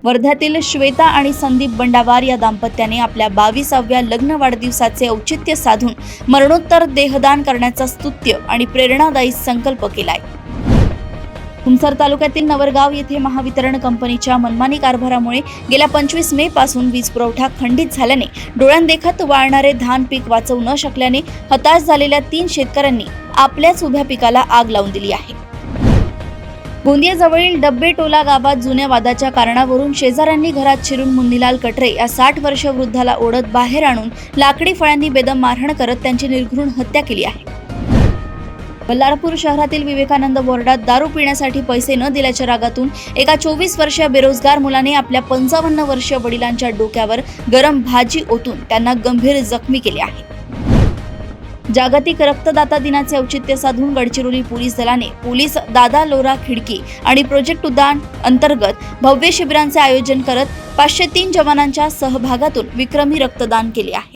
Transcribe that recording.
वर्ध्यातील श्वेता आणि संदीप बंडावार या दाम्पत्याने आपल्या 22व्या लग्न वाढदिवसाचे औचित्य साधून मरणोत्तर देहदान करण्याचा स्तुत्य आणि प्रेरणादायी संकल्प केलाय। तुमसर तालुक्यातील नवरगाव येथे महावितरण कंपनीच्या मनमानी कारभारामुळे गेल्या 25 मे पासून वीज पुरवठा खंडित झाल्याने डोळ्यांदेखत वाळणारे धान पीक वाचवू न शकल्याने हताश झालेल्या 3 शेतकऱ्यांनी आपल्याच उभ्या पिकाला आग लावून दिली आहे। गोंदियाजवळील डब्बे टोला गावात जुन्या वादाच्या कारणावरून शेजाऱ्यांनी घरात शिरून मुन्नीलाल कटरे या 60 वर्ष वृद्धाला ओढत बाहेर आणून लाकडी फळ्यांनी बेदम मारहाण करत त्यांची निर्घृण हत्या केली आहे। बल्लारपूर शहरातील विवेकानंद वॉर्डात दारू पिण्यासाठी पैसे न दिल्याच्या रागातून एका 24 वर्षीय बेरोजगार मुलाने आपल्या 55 वर्षीय वडिलांच्या डोक्यावर गरम भाजी ओतून त्यांना गंभीर जखमी केले आहे। जागतिक रक्तदाता दिनाचे औचित्य साधून गडचिरोली पोलीस दलाने पोलीस दादा लोरा खिडकी आणि प्रोजेक्ट उडान अंतर्गत भव्य शिबिरांचे आयोजन करत 503 जवानांच्या सहभागातून विक्रमी रक्तदान केले आहे।